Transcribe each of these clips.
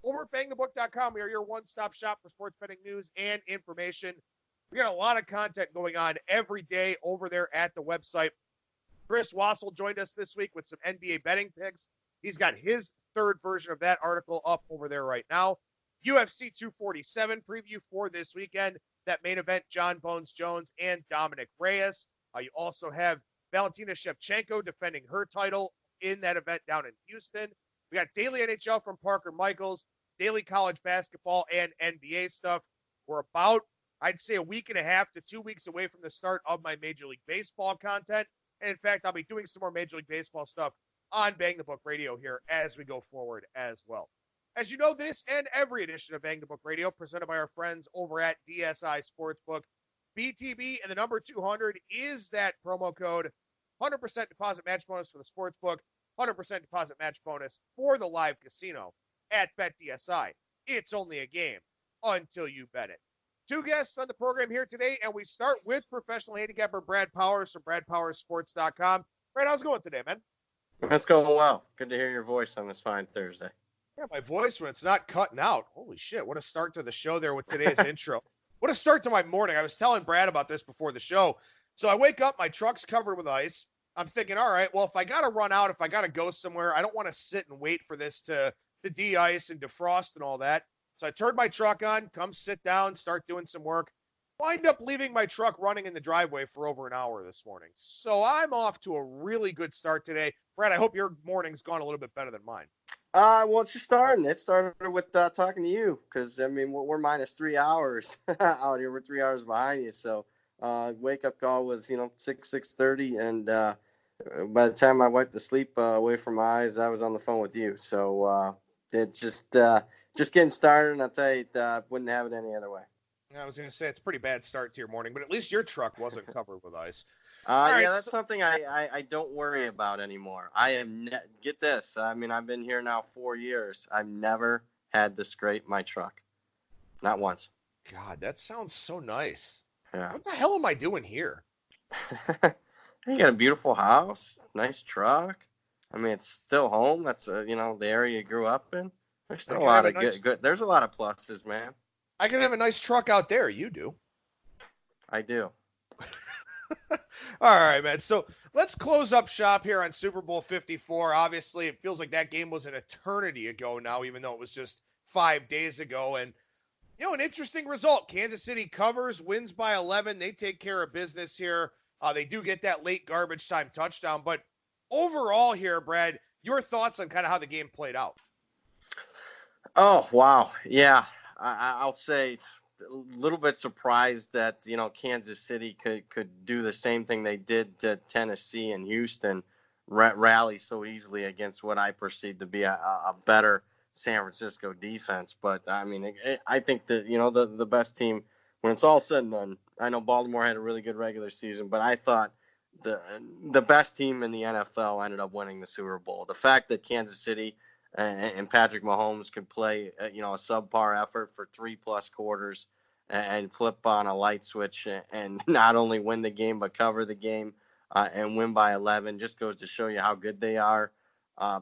over at BangTheBook.com. We are your one-stop shop for sports betting news and information. We got a lot of content going on every day over there at the website. Chris Wassel joined us this week with some NBA betting picks. He's got his third version of that article up over there right now. UFC 247 preview for this weekend. That main event, John Bones Jones and Dominic Reyes. You also have Valentina Shevchenko defending her title in that event down in Houston. We got daily NHL from Parker Michaels, daily college basketball and NBA stuff. We're about, I'd say, a week and a half to 2 weeks away from the start of my Major League Baseball content. And in fact, I'll be doing some more Major League Baseball stuff on Bang the Book Radio here as we go forward as well. As you know, this and every edition of Bang the Book Radio presented by our friends over at DSI Sportsbook. BTB and the number 200 is that promo code. 100% deposit match bonus for the sportsbook. 100% deposit match bonus for the live casino at BetDSI. It's only a game until you bet it. Two guests on the program here today, and we start with professional handicapper Brad Powers from BradPowersSports.com. Brad, how's it going today, man? It's going well. Good to hear your voice on this fine Thursday. Yeah, my voice when it's not cutting out. Holy shit, what a start to the show there with today's intro. What a start to my morning. I was telling Brad about this before the show. So I wake up, my truck's covered with ice. I'm thinking, all right, well, if I got to run out, if I got to go somewhere, I don't want to sit and wait for this to de-ice and defrost and all that. So I turned my truck on, come sit down, start doing some work. Wind up leaving my truck running in the driveway for over an hour this morning. So I'm off to a really good start today. Brad, I hope your morning's gone a little bit better than mine. Well, it's just starting. It started with talking to you because, I mean, we're minus 3 hours out here. We're 3 hours behind you. So wake-up call was, 6:30, and by the time I wiped the sleep away from my eyes, I was on the phone with you. So it just getting started, and I'll tell you, wouldn't have it any other way. I was going to say it's a pretty bad start to your morning, but at least your truck wasn't covered with ice. Yeah, that's something I don't worry about anymore. Get this. I mean, I've been here now 4 years. I've never had to scrape my truck. Not once. God, that sounds so nice. Yeah. What the hell am I doing here? You got a beautiful house, nice truck. I mean, it's still home. That's, the area you grew up in. There's still a lot of good. There's a lot of pluses, man. I can have a nice truck out there. You do. I do. All right, man. So let's close up shop here on Super Bowl 54. Obviously, it feels like that game was an eternity ago now, even though it was just 5 days ago. And, an interesting result. Kansas City covers, wins by 11. They take care of business here. They do get that late garbage time touchdown. But overall here, Brad, your thoughts on kind of how the game played out? Oh, wow. Yeah, I'll say a little bit surprised that, Kansas City could do the same thing they did to Tennessee and Houston, rally so easily against what I perceive to be a better San Francisco defense. But, I mean, I think that, the best team, when it's all said and done, I know Baltimore had a really good regular season, but I thought the best team in the NFL ended up winning the Super Bowl. The fact that Kansas City and Patrick Mahomes could play, a subpar effort for 3+ quarters and flip on a light switch and not only win the game but cover the game and win by 11 just goes to show you how good they are. A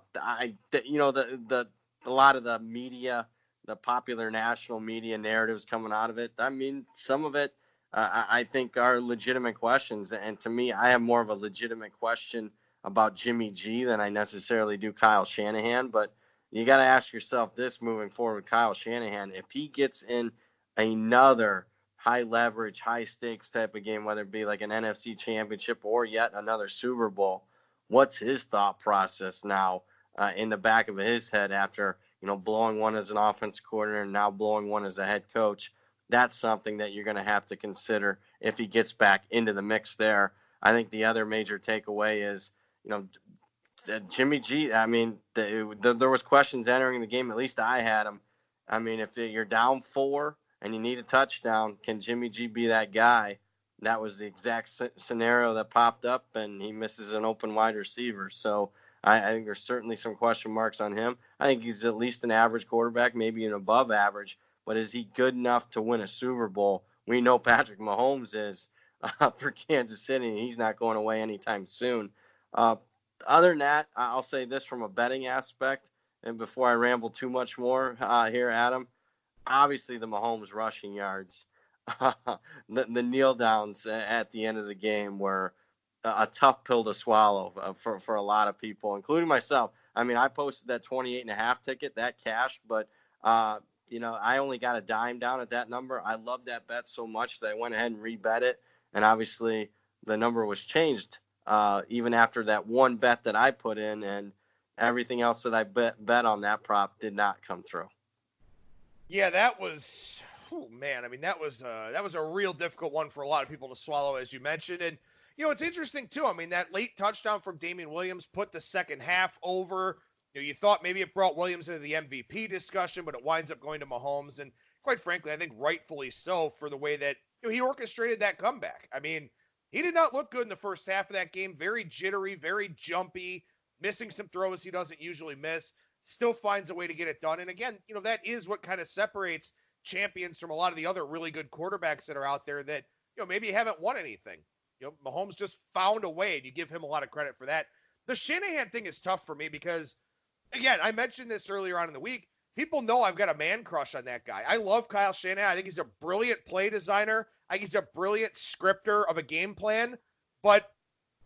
lot of the media, the popular national media narratives coming out of it, I mean, some of it I think are legitimate questions. And to me, I have more of a legitimate question about Jimmy G than I necessarily do Kyle Shanahan. But you got to ask yourself this moving forward with Kyle Shanahan. If he gets in another high leverage, high stakes type of game, whether it be like an NFC championship or yet another Super Bowl, what's his thought process now in the back of his head after, blowing one as an offense coordinator and now blowing one as a head coach? That's something that you're going to have to consider if he gets back into the mix there. I think the other major takeaway is, Jimmy G, I mean, there was questions entering the game. At least I had them. I mean, if you're down 4 and you need a touchdown, can Jimmy G be that guy? That was the exact scenario that popped up, and he misses an open wide receiver. So I think there's certainly some question marks on him. I think he's at least an average quarterback, maybe an above average. But is he good enough to win a Super Bowl? We know Patrick Mahomes is for Kansas City, and he's not going away anytime soon. Other than that, I'll say this from a betting aspect. and before I ramble too much more here, Adam, obviously the Mahomes rushing yards, the kneel downs at the end of the game were a tough pill to swallow for a lot of people, including myself. I mean, I posted that 28.5 ticket, that cash, but I only got a dime down at that number. I loved that bet so much that I went ahead and rebet it, and obviously the number was changed even after that one bet that I put in, and everything else that I bet on that prop did not come through. Yeah, that was, oh man. I mean, that was a real difficult one for a lot of people to swallow, as you mentioned. And it's interesting too. I mean, that late touchdown from Damian Williams put the second half over. You thought maybe it brought Williams into the MVP discussion, but it winds up going to Mahomes, and quite frankly, I think rightfully so for the way that he orchestrated that comeback. I mean, he did not look good in the first half of that game. Very jittery, very jumpy, missing some throws he doesn't usually miss. Still finds a way to get it done. And again, that is what kind of separates champions from a lot of the other really good quarterbacks that are out there that, maybe haven't won anything. Mahomes just found a way, and you give him a lot of credit for that. The Shanahan thing is tough for me because, again, I mentioned this earlier on in the week. People know I've got a man crush on that guy. I love Kyle Shanahan. I think he's a brilliant play designer. I think he's a brilliant scripter of a game plan, but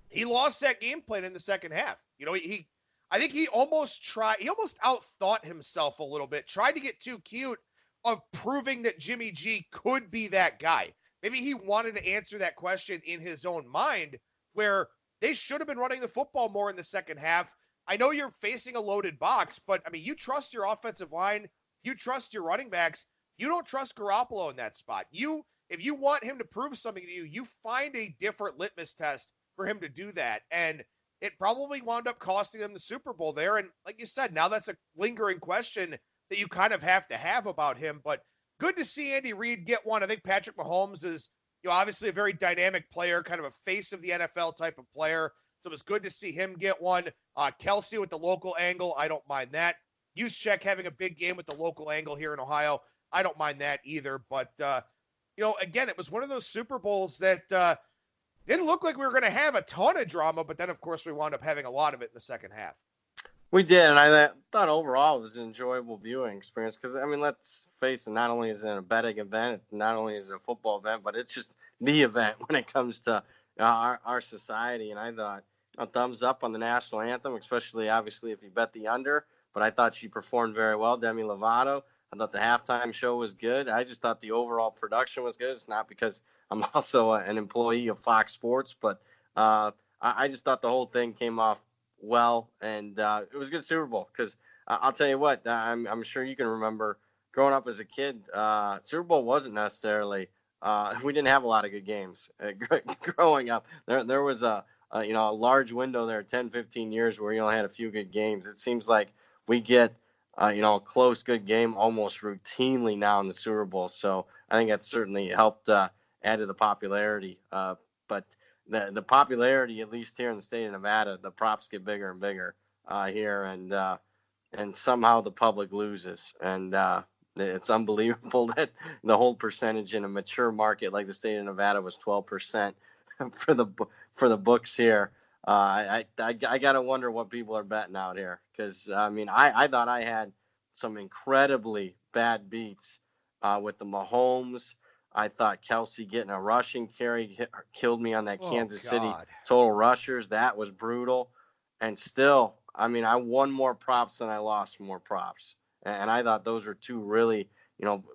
he lost that game plan in the second half. I think he almost outthought himself a little bit, tried to get too cute of proving that Jimmy G could be that guy. Maybe he wanted to answer that question in his own mind, where they should have been running the football more in the second half. I know you're facing a loaded box, but I mean, you trust your offensive line, you trust your running backs, you don't trust Garoppolo in that spot. If you want him to prove something to you, you find a different litmus test for him to do that. And it probably wound up costing them the Super Bowl there. And like you said, now that's a lingering question that you kind of have to have about him. But good to see Andy Reid get one. I think Patrick Mahomes is, obviously a very dynamic player, kind of a face of the NFL type of player. So it was good to see him get one. Kelsey with the local angle, I don't mind that. Juszczyk having a big game with the local angle here in Ohio, I don't mind that either. But, again, it was one of those Super Bowls that didn't look like we were going to have a ton of drama, but then, of course, we wound up having a lot of it in the second half. We did, and I thought overall it was an enjoyable viewing experience because, I mean, let's face it, not only is it a betting event, not only is it a football event, but it's just the event when it comes to our society. And I thought a thumbs up on the national anthem, especially, obviously, if you bet the under. But I thought she performed very well, Demi Lovato. I thought the halftime show was good. I just thought the overall production was good. It's not because I'm also an employee of Fox Sports, but I just thought the whole thing came off well, and it was a good Super Bowl because I'll tell you what, I'm sure you can remember growing up as a kid, Super Bowl wasn't necessarily we didn't have a lot of good games growing up. There was a large window there, 10, 15 years where we only had a few good games. It seems like we get a close good game almost routinely now in the Super Bowl. So I think that certainly helped add to the popularity. But the popularity, at least here in the state of Nevada, the props get bigger and bigger here, and somehow the public loses. And it's unbelievable that the whole percentage in a mature market like the state of Nevada was 12% for the books here. I gotta wonder what people are betting out here, because I mean I thought I had some incredibly bad beats with the Mahomes. I thought Kelsey getting a rushing carry killed me on that Kansas City total rushers. That was brutal. And still, I mean, I won more props than I lost more props. And I thought those were two really,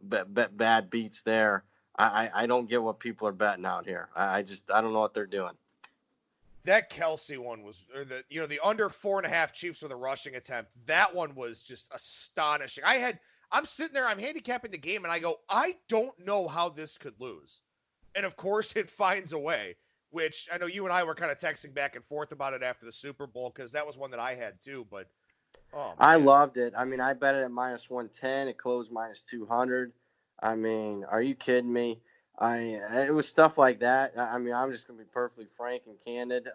bad beats there. I don't get what people are betting out here. I don't know what they're doing. That Kelsey one was, or the under 4.5 Chiefs with a rushing attempt. That one was just astonishing. I'm sitting there, I'm handicapping the game, and I go, I don't know how this could lose. And of course, it finds a way, which I know you and I were kind of texting back and forth about it after the Super Bowl, because that was one that I had too. But I loved it. I mean, I bet it at minus 110. It closed minus 200. I mean, are you kidding me? It was stuff like that. I mean, I'm just going to be perfectly frank and candid.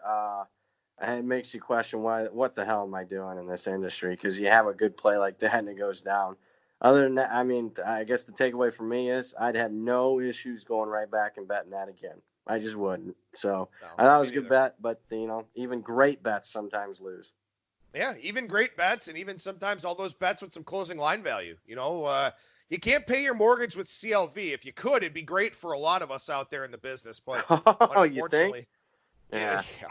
It makes you question what the hell am I doing in this industry? Because you have a good play like that and it goes down. Other than that, I mean, I guess the takeaway for me is I'd have no issues going right back and betting that again. I just wouldn't. So I thought it was a good bet, but even great bets sometimes lose. Yeah, even great bets, and even sometimes all those bets with some closing line value. You can't pay your mortgage with CLV. If you could, it'd be great for a lot of us out there in the business. But Oh, you think? unfortunately, yeah, Yeah. yeah.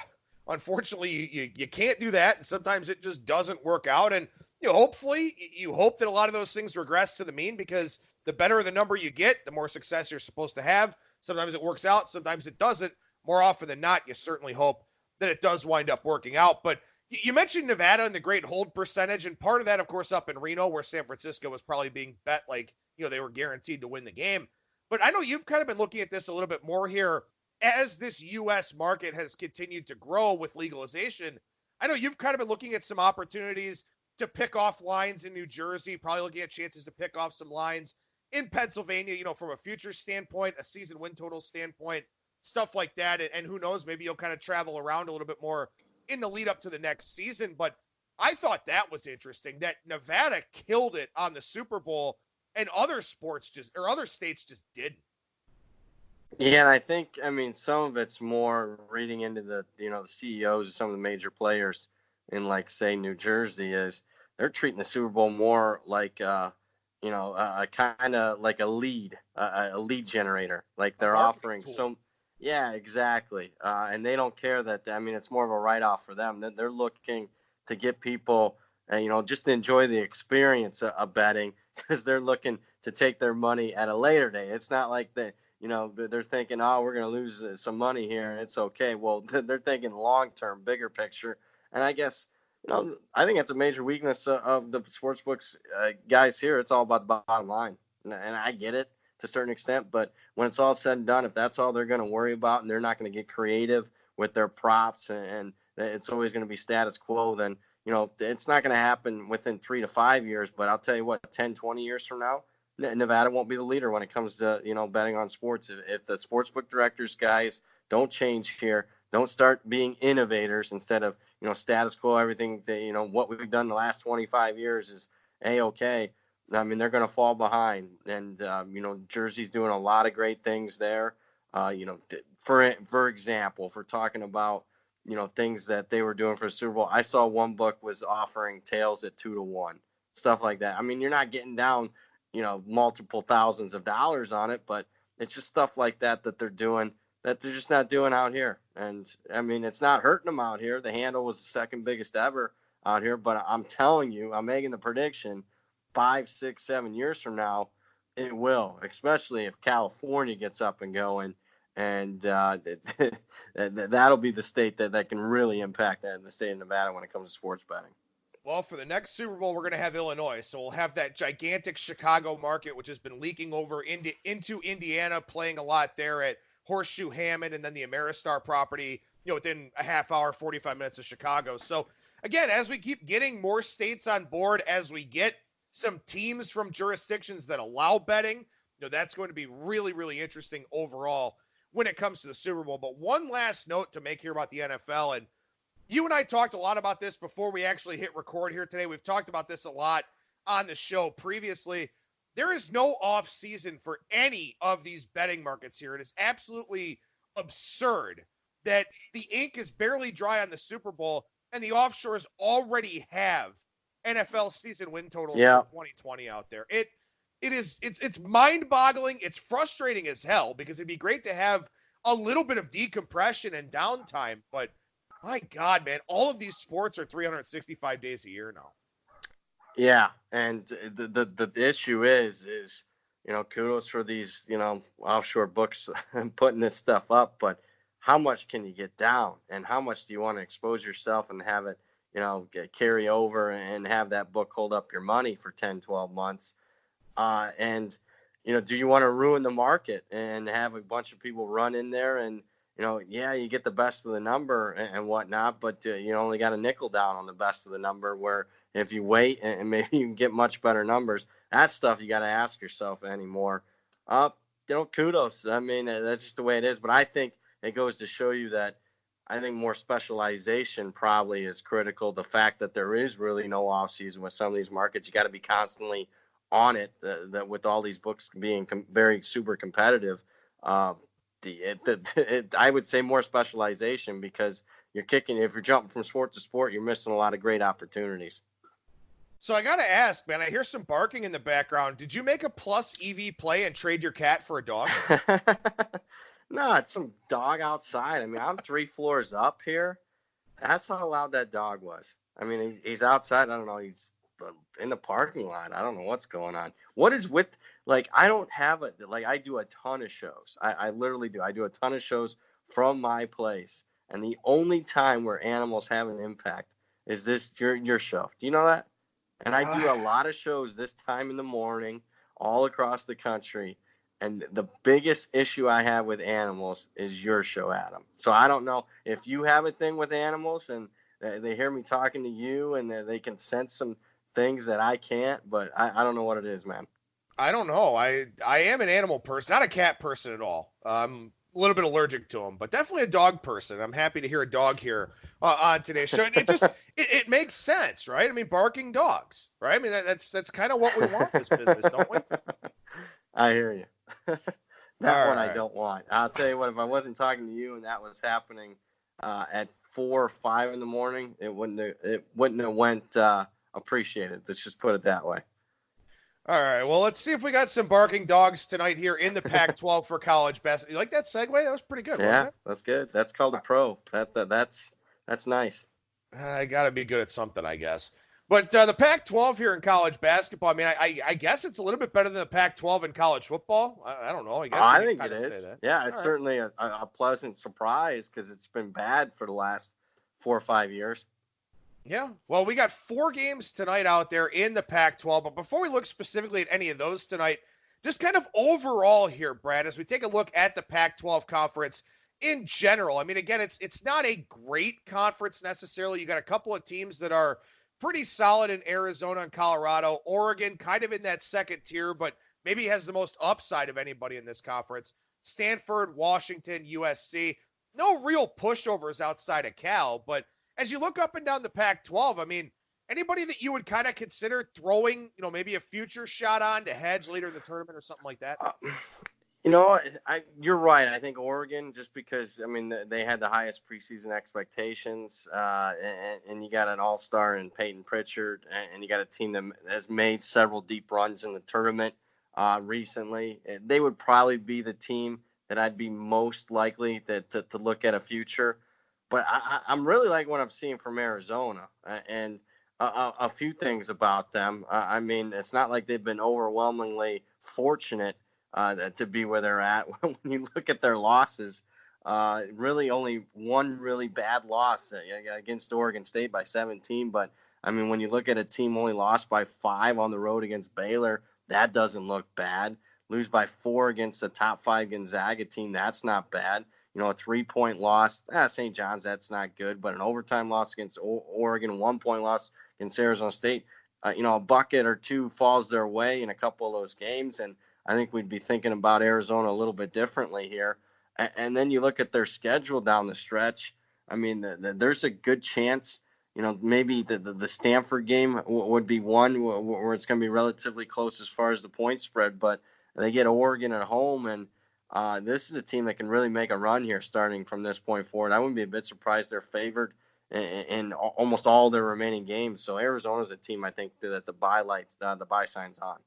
Unfortunately, you can't do that, and sometimes it just doesn't work out. And hopefully, you hope that a lot of those things regress to the mean, because the better the number you get, the more success you're supposed to have. Sometimes it works out, sometimes it doesn't. More often than not, you certainly hope that it does wind up working out. But you mentioned Nevada and the great hold percentage, and part of that, of course, up in Reno, where San Francisco was probably being bet like they were guaranteed to win the game. But I know you've kind of been looking at this a little bit more here as this U.S. market has continued to grow with legalization. I know you've kind of been looking at some opportunities to pick off lines in New Jersey, probably looking at chances to pick off some lines in Pennsylvania, from a future standpoint, a season win total standpoint, stuff like that. And who knows, maybe you'll kind of travel around a little bit more in the lead up to the next season. But I thought that was interesting that Nevada killed it on the Super Bowl and other states just didn't. Yeah, and I mean, some of it's more reading into the CEOs of some of the major players in, like, say, New Jersey, is they're treating the Super Bowl more like, kind of like a lead generator. Like, they're offering Tool. yeah, exactly. And they don't care that, I mean, it's more of a write-off for them. They're looking to get people, just to enjoy the experience of betting, because they're looking to take their money at a later date. It's not like they're thinking, oh, we're going to lose some money here, and it's okay. Well, they're thinking long-term, bigger picture. And I guess, I think it's a major weakness of the sportsbooks guys here. It's all about the bottom line. And I get it to a certain extent, but when it's all said and done, if that's all they're going to worry about and they're not going to get creative with their props, and it's always going to be status quo, then, it's not going to happen within 3 to 5 years. But I'll tell you what, 10, 20 years from now, Nevada won't be the leader when it comes to, betting on sports. If the sportsbook directors guys don't change here, don't start being innovators instead of, status quo, everything that, what we've done the last 25 years is A-okay. I mean, they're going to fall behind. And, Jersey's doing a lot of great things there. For example, if we're talking about, things that they were doing for the Super Bowl, I saw one book was offering tails at 2-1, stuff like that. I mean, you're not getting down, multiple thousands of dollars on it, but it's just stuff like that they're doing that they're just not doing out here. And I mean, it's not hurting them out here. The handle was the second biggest ever out here, but I'm telling you, I'm making the prediction 5, 6, 7 years from now, it will, especially if California gets up and going. And that'll be the state that can really impact that in the state of Nevada when it comes to sports betting. Well, for the next Super Bowl, we're going to have Illinois. So we'll have that gigantic Chicago market, which has been leaking over into Indiana, playing a lot there at Horseshoe Hammond, and then the Ameristar property, within a half hour, 45 minutes of Chicago. So, again, as we keep getting more states on board, as we get some teams from jurisdictions that allow betting, that's going to be really, really interesting overall when it comes to the Super Bowl. But one last note to make here about the NFL, and you and I talked a lot about this before we actually hit record here today. We've talked about this a lot on the show previously. There is no off season for any of these betting markets here. It is absolutely absurd that the ink is barely dry on the Super Bowl and the offshores already have NFL season win totals for 2020 out there. It's mind-boggling. It's frustrating as hell, because it'd be great to have a little bit of decompression and downtime, but my God, man, all of these sports are 365 days a year now. Yeah, and the issue is kudos for these, offshore books putting this stuff up, but how much can you get down, and how much do you want to expose yourself and have it, carry over and have that book hold up your money for 10, 12 months? And, do you want to ruin the market and have a bunch of people run in there and, you get the best of the number and whatnot, but you only got a nickel down on the best of the number, where if you wait and maybe you can get much better numbers, that stuff you got to ask yourself anymore. Kudos. I mean, that's just the way it is. But I think it goes to show you that I think more specialization probably is critical. The fact that there is really no off season with some of these markets, you got to be constantly on it, that with all these books being very super competitive. I would say more specialization, because you're kicking. If you're jumping from sport to sport, you're missing a lot of great opportunities. So I got to ask, man, I hear some barking in the background. Did you make a plus EV play and trade your cat for a dog? No, it's some dog outside. I mean, I'm 3 floors up here. That's how loud that dog was. I mean, he's outside. I don't know. He's in the parking lot. I don't know what's going on. What is with, like, I don't have I do a ton of shows. I literally do. I do a ton of shows from my place. And the only time where animals have an impact is your show. Do you know that? And I do a lot of shows this time in the morning all across the country. And the biggest issue I have with animals is your show, Adam. So I don't know if you have a thing with animals and they hear me talking to you and they can sense some things that I can't, but I don't know what it is, man. I don't know. I am an animal person, not a cat person at all. I'm a little bit allergic to them, but definitely a dog person. I'm happy to hear a dog here on today's show. It just it makes sense, right? I mean, barking dogs, right? I mean, that's kind of what we want in this business, don't we? I hear you. That one right. I don't want. I'll tell you what, if I wasn't talking to you and that was happening at 4 or 5 in the morning, it wouldn't have went appreciated. Let's just put it that way. All right. Well, let's see if we got some barking dogs tonight here in the Pac-12 for college basketball. You like that segue? That was pretty good. Yeah, wasn't it? that's good. That's called a pro. That's nice. I got to be good at something, I guess. But the Pac-12 here in college basketball, I mean, I guess it's a little bit better than the Pac-12 in college football. I don't know. I think it is. Yeah, it's All certainly a pleasant surprise because it's been bad for the last 4 or 5 years. Yeah. Well, we got 4 games tonight out there in the Pac-12. But before we look specifically at any of those tonight, just kind of overall here, Brad, as we take a look at the Pac-12 conference in general. I mean, again, it's not a great conference necessarily. You got a couple of teams that are pretty solid in Arizona and Colorado. Oregon kind of in that second tier, but maybe has the most upside of anybody in this conference. Stanford, Washington, USC. No real pushovers outside of Cal, but as you look up and down the Pac-12, I mean, anybody that you would kind of consider throwing, maybe a future shot on to hedge later in the tournament or something like that? You're right. I think Oregon, just because, I mean, they had the highest preseason expectations, and you got an all-star in Peyton Pritchard, and you got a team that has made several deep runs in the tournament recently. They would probably be the team that I'd be most likely to look at a future. But I'm really liking what I'm seeing from Arizona, and a few things about them. I mean, it's not like they've been overwhelmingly fortunate to be where they're at. When you look at their losses, really only one really bad loss against Oregon State by 17. But, I mean, when you look at a team only lost by 5 on the road against Baylor, that doesn't look bad. Lose by 4 against a top 5 Gonzaga team, that's not bad. A 3-point loss, St. John's, that's not good. But an overtime loss against Oregon, a 1-point loss against Arizona State, a bucket or 2 falls their way in a couple of those games. And I think we'd be thinking about Arizona a little bit differently here. And then you look at their schedule down the stretch. I mean, there's a good chance, maybe the Stanford game would be one where it's going to be relatively close as far as the point spread. But they get Oregon at home, and this is a team that can really make a run here starting from this point forward. I wouldn't be a bit surprised they're favored in almost all their remaining games. So Arizona's a team I think that the buy sign's on.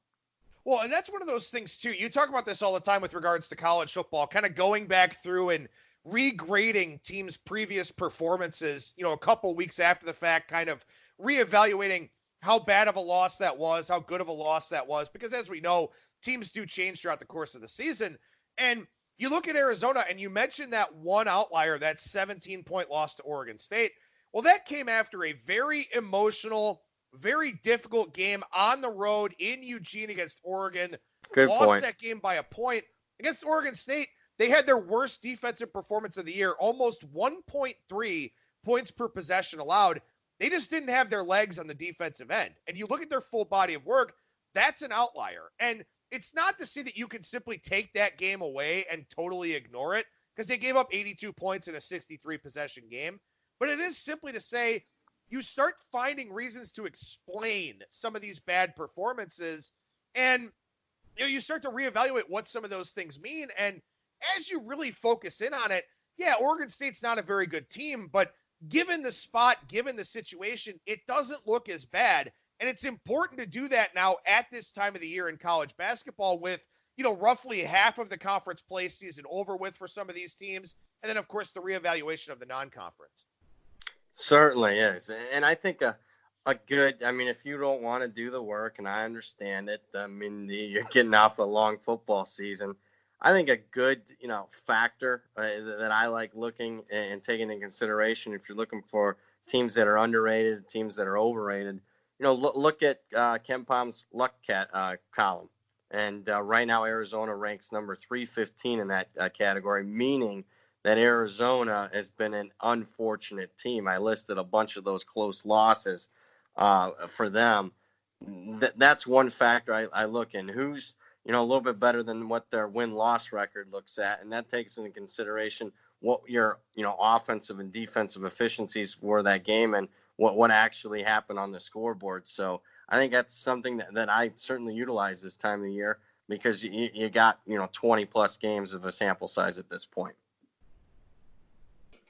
Well, and that's one of those things, too. You talk about this all the time with regards to college football, kind of going back through and regrading teams' previous performances, a couple weeks after the fact, kind of reevaluating how bad of a loss that was, how good of a loss that was, because as we know, teams do change throughout the course of the season. And you look at Arizona, and you mentioned that one outlier, that 17-point loss to Oregon State. Well, that came after a very emotional, very difficult game on the road in Eugene against Oregon. Good Lost point. that game by a point. Against Oregon State, they had their worst defensive performance of the year, almost 1.3 points per possession allowed. They just didn't have their legs on the defensive end. And you look at their full body of work, that's an outlier. And it's not to say that you can simply take that game away and totally ignore it, because they gave up 82 points in a 63-possession game. But it is simply to say you start finding reasons to explain some of these bad performances, and you start to reevaluate what some of those things mean. And as you really focus in on it, yeah, Oregon State's not a very good team, but given the spot, given the situation, it doesn't look as bad. And it's important to do that now at this time of the year in college basketball with, roughly half of the conference play season over with for some of these teams. And then, of course, the reevaluation of the non-conference. Certainly is. And I think a good, if you don't want to do the work, and I understand it, you're getting off a long football season. I think a good, factor that I like looking and taking into consideration if you're looking for teams that are underrated, teams that are overrated, look at Ken Palm's luck column. And right now, Arizona ranks number 315 in that category, meaning that Arizona has been an unfortunate team. I listed a bunch of those close losses for them. That's one factor I look in. Who's a little bit better than what their win-loss record looks at, and that takes into consideration what your offensive and defensive efficiencies were that game and what actually happened on the scoreboard. So I think that's something that I certainly utilize this time of the year because you got 20 plus games of a sample size at this point.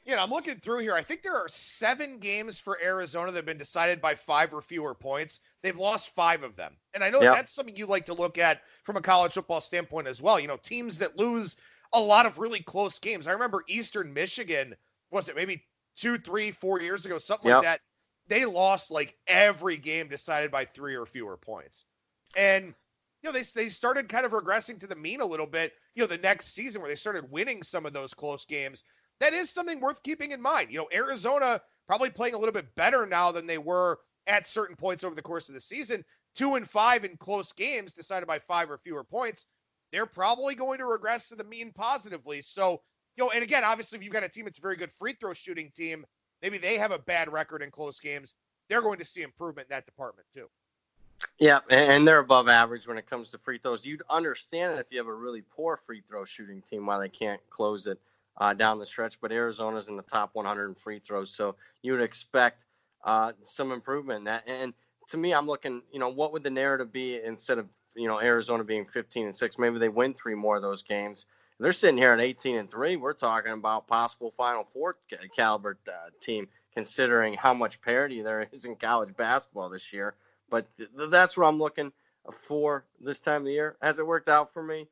Yeah, I'm looking through here. I think there are 7 games for Arizona that have been decided by 5 or fewer points. They've lost 5 of them. And I know that's something you like to look at from a college football standpoint as well. Teams that lose a lot of really close games. I remember Eastern Michigan, was it maybe 2, 3, 4 years ago, something like that. They lost like every game decided by 3 or fewer points. And, they started kind of regressing to the mean a little bit, the next season where they started winning some of those close games. That is something worth keeping in mind. Arizona probably playing a little bit better now than they were at certain points over the course of the season. 2-5 in close games decided by 5 or fewer points. They're probably going to regress to the mean positively. So, and again, obviously, if you've got a team that's a very good free throw shooting team, maybe they have a bad record in close games. They're going to see improvement in that department too. Yeah, and they're above average when it comes to free throws. You'd understand it if you have a really poor free throw shooting team why they can't close it down the stretch, but Arizona's in the top 100 in free throws, so you would expect some improvement in that. And to me, I'm looking, what would the narrative be instead of, Arizona being 15-6? Maybe they win 3 more of those games. They're sitting here at 18-3. We're talking about possible Final Four caliber team, considering how much parity there is in college basketball this year. But that's where I'm looking for this time of the year. Has it worked out for me?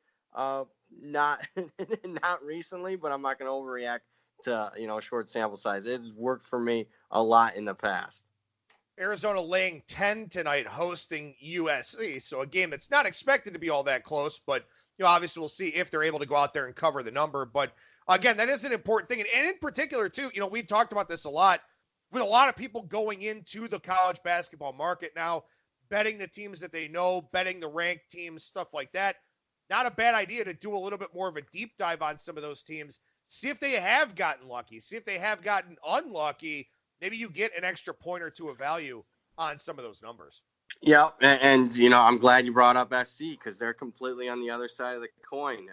Not recently, but I'm not going to overreact to a short sample size. It has worked for me a lot in the past. Arizona laying 10 tonight, hosting USC. So a game that's not expected to be all that close, but obviously we'll see if they're able to go out there and cover the number. But again, that is an important thing, and in particular too. We talked about this a lot with a lot of people going into the college basketball market now, betting the teams that they know, betting the ranked teams, stuff like that. Not a bad idea to do a little bit more of a deep dive on some of those teams. See if they have gotten lucky. See if they have gotten unlucky. Maybe you get an extra point or two of value on some of those numbers. Yeah, and I'm glad you brought up SC because they're completely on the other side of the coin.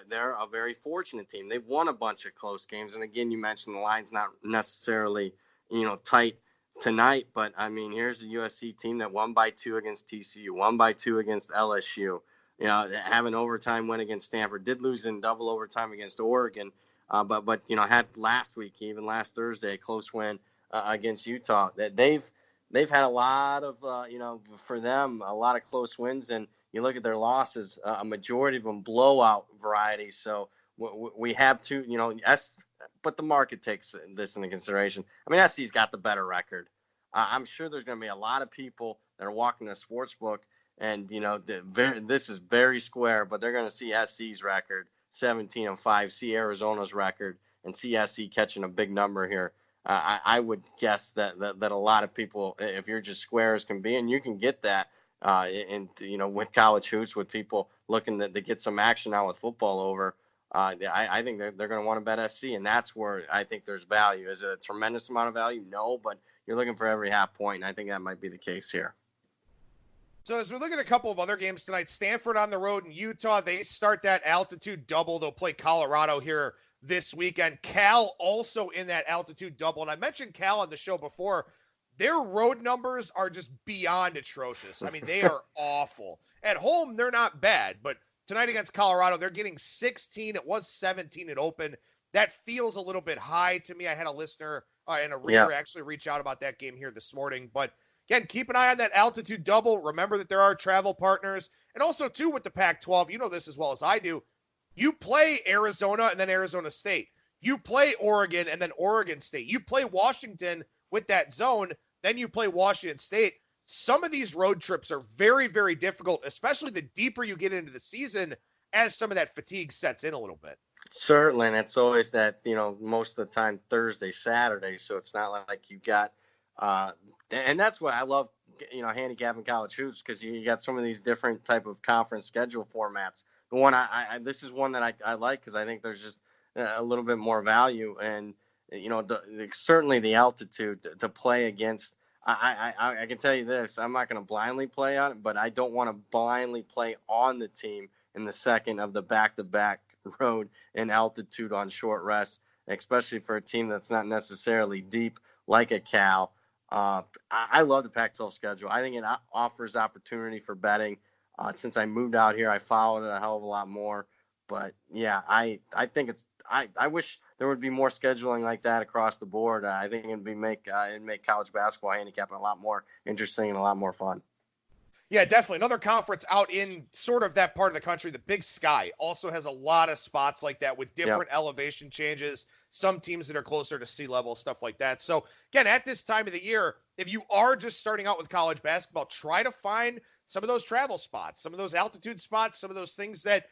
They're a very fortunate team. They've won a bunch of close games, and again, you mentioned the line's not necessarily tight tonight, but here's a USC team that won by 2 against TCU, won by 2 against LSU. Have an overtime win against Stanford, did lose in double overtime against Oregon, but had last week, even last Thursday, a close win against Utah. That they've had a lot of for them a lot of close wins, and you look at their losses, a majority of them blowout variety. So we have to but the market takes this into consideration. SC's got the better record. I'm sure there's going to be a lot of people that are walking the sports book. And, this is very square, but they're going to see SC's record, 17-5, see Arizona's record, and see SC catching a big number here. I would guess that a lot of people, if you're just square as can be, and you can get that with college hoops, with people looking to get some action out with football over, I think they're going to want to bet SC, and that's where I think there's value. Is it a tremendous amount of value? No, but you're looking for every half point, and I think that might be the case here. So as we look at a couple of other games tonight, Stanford on the road in Utah, they start that altitude double. They'll play Colorado here this weekend. Cal also in that altitude double. And I mentioned Cal on the show before. Their road numbers are just beyond atrocious. They are awful. At home, they're not bad. But tonight against Colorado, they're getting 16. It was 17 at open. That feels a little bit high to me. I had a listener And a reader actually reached out about that game here this morning. But again, keep an eye on that altitude double. Remember that there are travel partners. And also, too, with the Pac-12, you know this as well as I do. You play Arizona and then Arizona State. You play Oregon and then Oregon State. You play Washington with that zone, then you play Washington State. Some of these road trips are very, very difficult, especially the deeper you get into the season as some of that fatigue sets in a little bit. Certainly, and it's always that, most of the time Thursday, Saturday, so it's not like you got and that's what I love, handicapping college hoops, because you got some of these different type of conference schedule formats. The one this is one that I like, because I think there's just a little bit more value, and certainly the altitude to play against. I can tell you this: I'm not going to blindly play on it, but I don't want to blindly play on the team in the second of the back-to-back road in altitude on short rest, especially for a team that's not necessarily deep like a Cal. I love the Pac-12 schedule. I think it offers opportunity for betting. Since I moved out here, I followed it a hell of a lot more. But yeah, I think I wish there would be more scheduling like that across the board. I think it'd make college basketball handicapping a lot more interesting and a lot more fun. Yeah, definitely. Another conference out in sort of that part of the country, the Big Sky, also has a lot of spots like that with different elevation changes, some teams that are closer to sea level, stuff like that. So, again, at this time of the year, if you are just starting out with college basketball, try to find some of those travel spots, some of those altitude spots, some of those things that,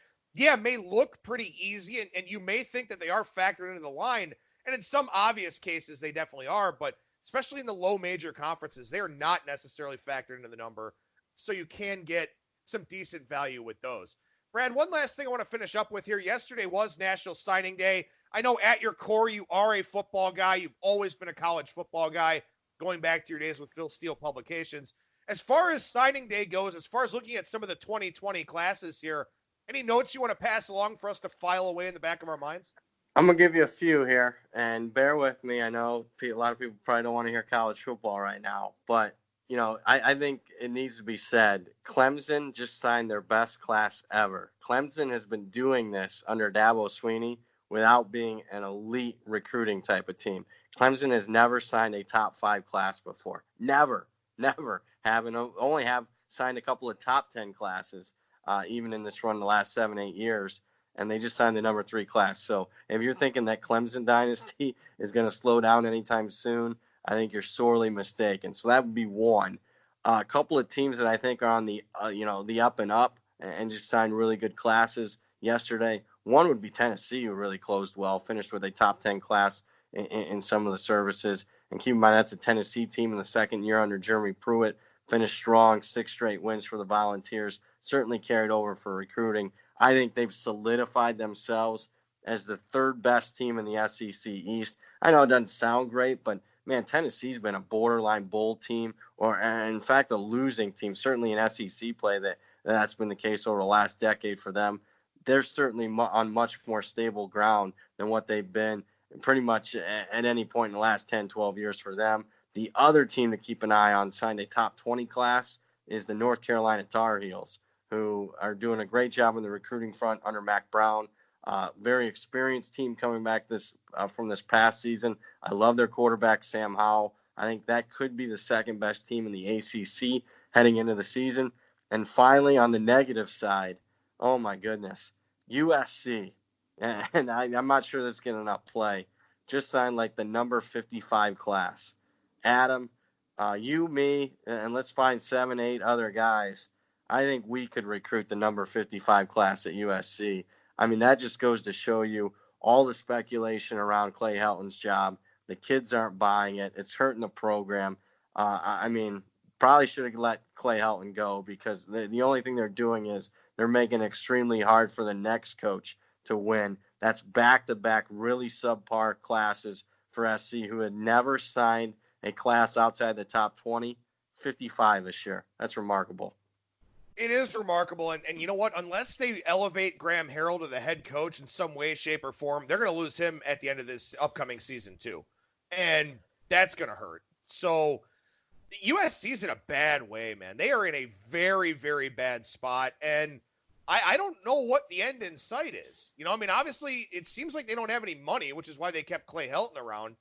may look pretty easy, and you may think that they are factored into the line. And in some obvious cases, they definitely are, but especially in the low major conferences, they are not necessarily factored into the number. So you can get some decent value with those. Brad, one last thing I want to finish up with here. Yesterday was National Signing Day. I know at your core you are a football guy. You've always been a college football guy, going back to your days with Phil Steele Publications. As far as signing day goes, as far as looking at some of the 2020 classes here, any notes you want to pass along for us to file away in the back of our minds? I'm going to give you a few here, and bear with me. I know a lot of people probably don't want to hear college football right now, but I think it needs to be said. Clemson just signed their best class ever. Clemson has been doing this under Dabo Swinney without being an elite recruiting type of team. Clemson has never signed a top 5 class before. Never. Only have signed a couple of top 10 classes, even in this run the last 7-8 years. And they just signed the number 3 class. So if you're thinking that Clemson dynasty is going to slow down anytime soon, I think you're sorely mistaken. So that would be one. A couple of teams that I think are on the up and up and just signed really good classes yesterday. One would be Tennessee, who really closed well, finished with a top 10 class in some of the services. And keep in mind, that's a Tennessee team in the second year under Jeremy Pruitt. Finished strong, 6 straight wins for the Volunteers. Certainly carried over for recruiting. I think they've solidified themselves as the third best team in the SEC East. I know it doesn't sound great, but man, Tennessee's been a borderline bowl team, or in fact a losing team. Certainly in SEC play, that's been the case over the last decade for them. They're certainly on much more stable ground than what they've been pretty much at any point in the last 10, 12 years for them. The other team to keep an eye on, signed a top 20 class, is the North Carolina Tar Heels, who are doing a great job on the recruiting front under Mac Brown. Very experienced team coming back from this past season. I love their quarterback, Sam Howell. I think that could be the second best team in the ACC heading into the season. And finally, on the negative side, oh my goodness, USC. And I'm not sure this is getting enough play. Just signed like the number 55 class. Adam, you, me, and let's find 7, 8 other guys. I think we could recruit the number 55 class at USC. I mean, that just goes to show you all the speculation around Clay Helton's job. The kids aren't buying it. It's hurting the program. I mean, probably should have let Clay Helton go, because the only thing they're doing is they're making it extremely hard for the next coach to win. That's back-to-back really subpar classes for SC, who had never signed a class outside the top 20, 55 this year. That's remarkable. It is remarkable, and you know what? Unless they elevate Graham Harrell to the head coach in some way, shape, or form, they're going to lose him at the end of this upcoming season too, and that's going to hurt. So USC's in a bad way, man. They are in a very, very bad spot, and I don't know what the end in sight is. I mean, obviously, it seems like they don't have any money, which is why they kept Clay Helton around.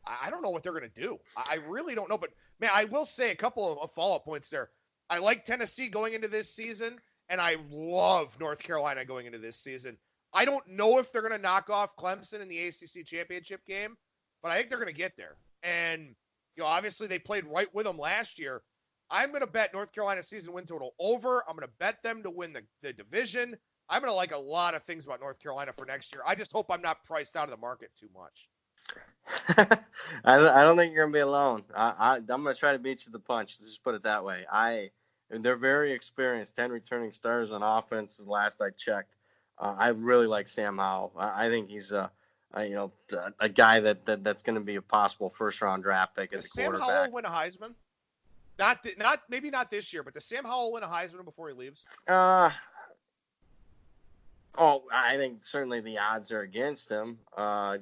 I don't know what they're going to do. I really don't know. But, man, I will say a couple of follow-up points there. I like Tennessee going into this season, and I love North Carolina going into this season. I don't know if they're going to knock off Clemson in the ACC championship game, but I think they're going to get there. And, obviously they played right with them last year. I'm going to bet North Carolina season win total over. I'm going to bet them to win the division. I'm going to like a lot of things about North Carolina for next year. I just hope I'm not priced out of the market too much. I don't think you're going to be alone. I'm going to try to beat you to the punch. Let's just put it that way. They're very experienced, 10 returning starters on offense. The last I checked, I really like Sam Howell. I think he's a guy that's going to be a possible first-round draft pick as a quarterback. Sam Howell win a Heisman? Maybe not this year, but does Sam Howell win a Heisman before he leaves? I think certainly the odds are against him. I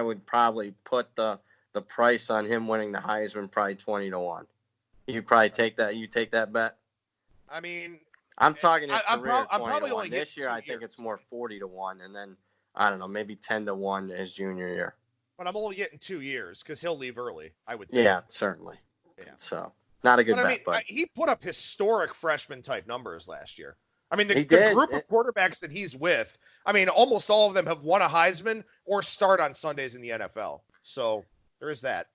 would probably put the price on him winning the Heisman probably 20-1. You probably take that. You take that bet. I mean, I'm talking his career. I'm probably only this year. I think it's more 40-1, and then I don't know, maybe 10-1 his junior year. But I'm only getting 2 years because he'll leave early, I would think. Yeah, certainly. Yeah. So not a good bet. But he put up historic freshman type numbers last year. I mean, the group of quarterbacks that he's with, I mean, almost all of them have won a Heisman or start on Sundays in the NFL. So there is that.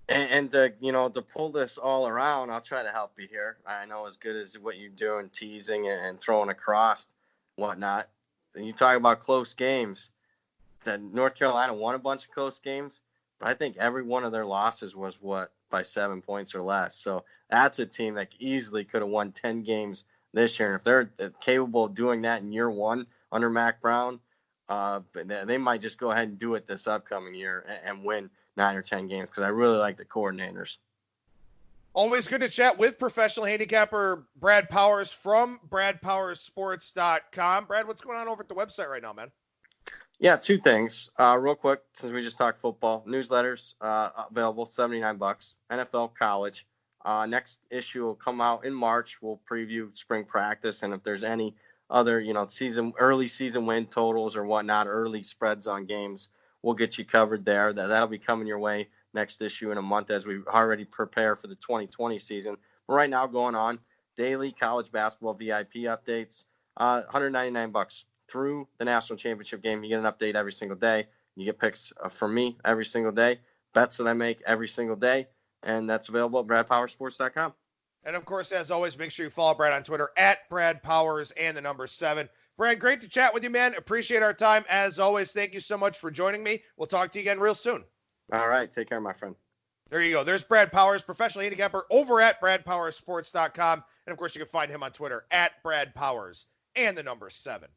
And to pull this all around, I'll try to help you here. I know as good as what you're doing, teasing and throwing across, whatnot. And you talk about close games. That North Carolina won a bunch of close games, but I think every one of their losses was by 7 points or less. So that's a team that easily could have won 10 games this year. And if they're capable of doing that in year one under Mac Brown, they might just go ahead and do it this upcoming year and win 9 or 10 games because I really like the coordinators. Always good to chat with professional handicapper Brad Powers from BradPowersSports.com. Brad, what's going on over at the website right now, man? Yeah, 2 things. Real quick, since we just talked football, newsletters available, $79. NFL, college. Next issue will come out in March. We'll preview spring practice, and if there's any other, early season win totals or whatnot, early spreads on games, we'll get you covered there. That'll be coming your way next issue in a month as we already prepare for the 2020 season. But right now, going on daily college basketball VIP updates, $199 through the national championship game. You get an update every single day. You get picks from me every single day, bets that I make every single day, and that's available at BradPowersSports.com. And, of course, as always, make sure you follow Brad on Twitter at BradPowers and the number 7. Brad, great to chat with you, man. Appreciate our time. As always, thank you so much for joining me. We'll talk to you again real soon. All right. Take care, my friend. There you go. There's Brad Powers, professional handicapper over at BradPowersSports.com. And, of course, you can find him on Twitter at BradPowers and the number 7.